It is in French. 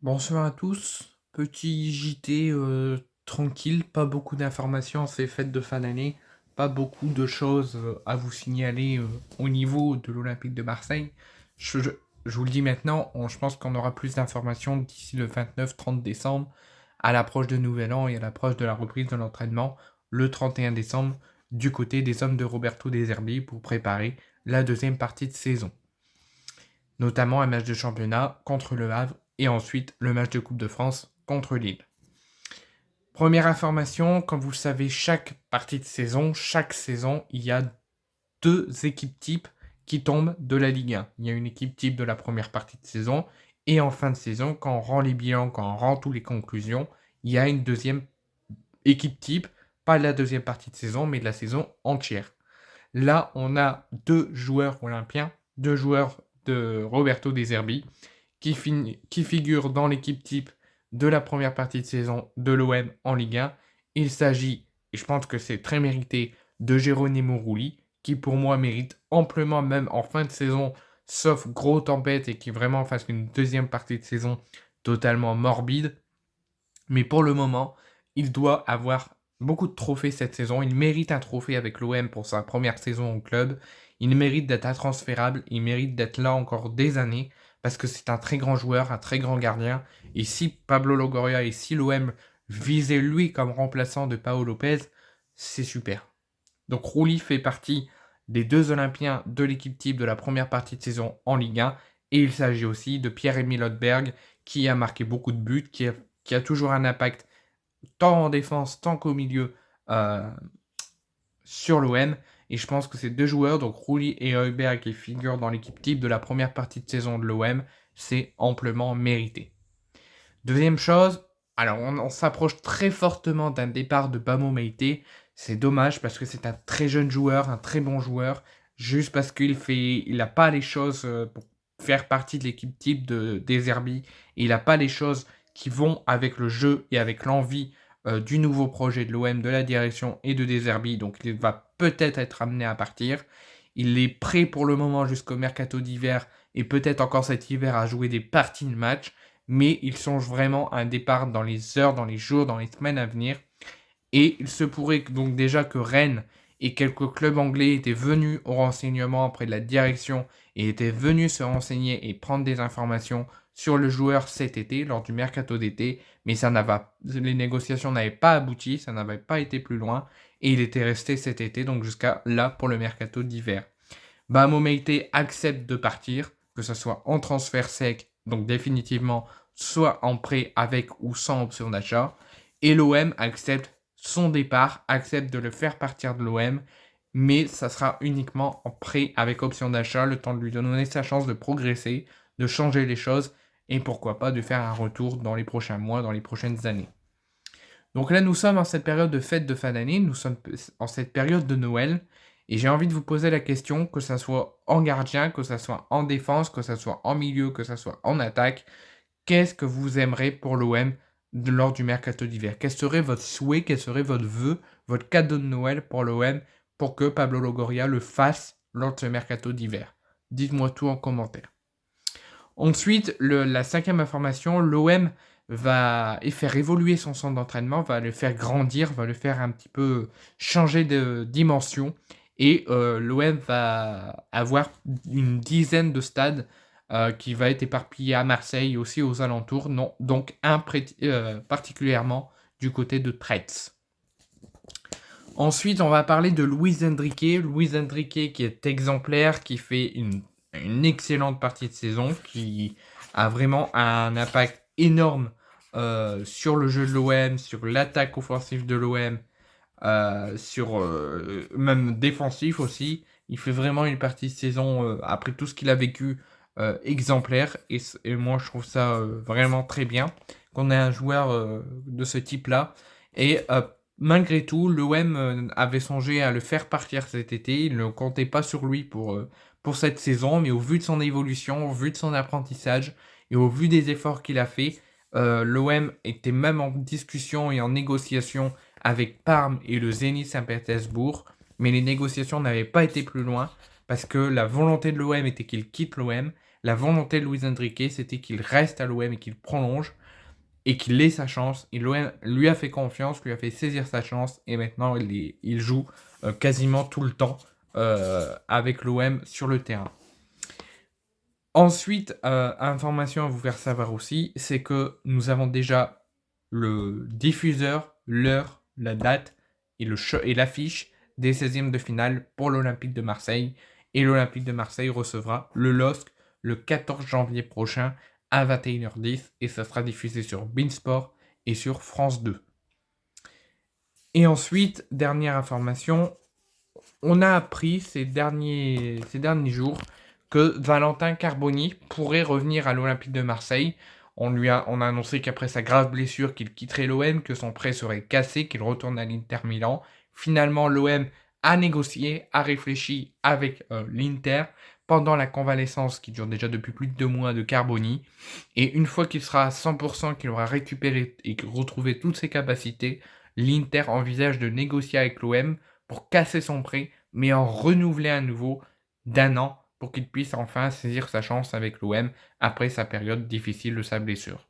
Bonsoir à tous. Petit JT tranquille, pas beaucoup d'informations en ces fêtes de fin d'année, pas beaucoup de choses à vous signaler au niveau de l'Olympique de Marseille. Je vous le dis maintenant, je pense qu'on aura plus d'informations d'ici le 29-30 décembre, à l'approche de Nouvel An et à l'approche de la reprise de l'entraînement le 31 décembre du côté des hommes de Roberto De Zerbi pour préparer la deuxième partie de saison, notamment un match de championnat contre le Havre et ensuite le match de Coupe de France contre Lille. Première information, comme vous le savez, chaque saison, il y a deux équipes types qui tombent de la Ligue 1. Il y a une équipe type de la première partie de saison et en fin de saison, quand on rend les bilans, quand on rend toutes les conclusions, il y a une deuxième équipe type, pas de la deuxième partie de saison, mais de la saison entière. Là, on a deux joueurs olympiens, deux joueurs de Roberto De Zerbi, qui figurent dans l'équipe type de la première partie de saison de l'OM en Ligue 1. Il s'agit, et je pense que c'est très mérité, de Geronimo Rulli, qui pour moi mérite amplement, même en fin de saison, sauf gros tempête, et qui vraiment fasse une deuxième partie de saison totalement morbide. Mais pour le moment, il doit avoir beaucoup de trophées cette saison. Il mérite un trophée avec l'OM pour sa première saison au club. Il mérite d'être intransférable. Il mérite d'être là encore des années parce que c'est un très grand joueur, un très grand gardien. Et si Pablo Longoria et si l'OM visait lui comme remplaçant de Paolo Lopez, c'est super. Donc Rouli fait partie des deux Olympiens de l'équipe type de la première partie de saison en Ligue 1. Et il s'agit aussi de Pierre-Emile Hotberg qui a marqué beaucoup de buts, qui a toujours un impact tant en défense, tant qu'au milieu euh, sur l'OM. Et je pense que ces deux joueurs, donc Rouli et Heuberg, qui figurent dans l'équipe type de la première partie de saison de l'OM, c'est amplement mérité. Deuxième chose, alors on s'approche très fortement d'un départ de Bamo Meïté. C'est dommage parce que c'est un très jeune joueur, un très bon joueur, juste parce il n'a pas les choses pour faire partie de l'équipe type de Deserbi. Il n'a pas les choses qui vont avec le jeu et avec l'envie du nouveau projet de l'OM, de la direction et de Deserbi. Donc il va peut-être être amené à partir. Il est prêt pour le moment jusqu'au mercato d'hiver et peut-être encore cet hiver à jouer des parties de match, mais il songe vraiment à un départ dans les heures, dans les jours, dans les semaines à venir. Et il se pourrait donc déjà que Rennes et quelques clubs anglais étaient venus au renseignement auprès de la direction et étaient venus se renseigner et prendre des informations sur le joueur cet été, lors du mercato d'été, mais les négociations n'avaient pas abouti, ça n'avait pas été plus loin, et il était resté cet été, donc jusqu'à là pour le mercato d'hiver. Bamo Meïté accepte de partir, que ce soit en transfert sec, donc définitivement, soit en prêt avec ou sans option d'achat. Et l'OM accepte son départ, accepte de le faire partir de l'OM, mais ça sera uniquement en prêt avec option d'achat, le temps de lui donner sa chance de progresser, de changer les choses, et pourquoi pas de faire un retour dans les prochains mois, dans les prochaines années. Donc là, nous sommes en cette période de fête de fin d'année, nous sommes en cette période de Noël, et j'ai envie de vous poser la question, que ça soit en gardien, que ça soit en défense, que ça soit en milieu, que ça soit en attaque, qu'est-ce que vous aimerez pour l'OM lors du mercato d'hiver? Quel serait votre souhait, quel serait votre vœu, votre cadeau de Noël pour l'OM pour que Pablo Longoria le fasse lors de ce mercato d'hiver? Dites-moi tout en commentaire. Ensuite, la cinquième information, l'OM va faire évoluer son centre d'entraînement, va le faire grandir, va le faire un petit peu changer de dimension. Et l'OM va avoir une dizaine de stades qui va être éparpillé à Marseille et aussi aux alentours, non, donc particulièrement du côté de Pretz. Ensuite, on va parler de Luis Enrique. Luis Enrique qui est exemplaire, qui fait une excellente partie de saison, qui a vraiment un impact énorme sur le jeu de l'OM, sur l'attaque offensive de l'OM, sur même défensif aussi. Il fait vraiment une partie de saison, après tout ce qu'il a vécu, exemplaire. Et moi, je trouve ça vraiment très bien qu'on ait un joueur de ce type-là. Et malgré tout, l'OM avait songé à le faire partir cet été. Il ne comptait pas sur lui pour cette saison, mais au vu de son évolution, au vu de son apprentissage et au vu des efforts qu'il a fait, l'OM était même en discussion et en négociation avec Parme et le Zénith Saint-Pétersbourg, mais les négociations n'avaient pas été plus loin parce que la volonté de l'OM était qu'il quitte l'OM, La volonté de Luis Enrique, c'était qu'il reste à l'OM et qu'il prolonge et qu'il ait sa chance. Et l'OM lui a fait confiance, lui a fait saisir sa chance et maintenant il joue quasiment tout le temps avec l'OM sur le terrain. Ensuite, information à vous faire savoir aussi, c'est que nous avons déjà le diffuseur, l'heure, la date et l'affiche des 16e de finale pour l'Olympique de Marseille. Et l'Olympique de Marseille recevra le LOSC le 14 janvier prochain à 21h10 et ça sera diffusé sur beIN Sport et sur France 2. Et ensuite, dernière information, on a appris ces derniers jours que Valentin Carboni pourrait revenir à l'Olympique de Marseille. On a annoncé qu'après sa grave blessure, qu'il quitterait l'OM, que son prêt serait cassé, qu'il retourne à l'Inter Milan. Finalement, l'OM a négocié, a réfléchi avec l'Inter pendant la convalescence qui dure déjà depuis plus de 2 mois de Carboni. Et une fois qu'il sera à 100%, qu'il aura récupéré et retrouvé toutes ses capacités, l'Inter envisage de négocier avec l'OM pour casser son prêt, mais en renouveler à nouveau d'1 an pour qu'il puisse enfin saisir sa chance avec l'OM après sa période difficile de sa blessure.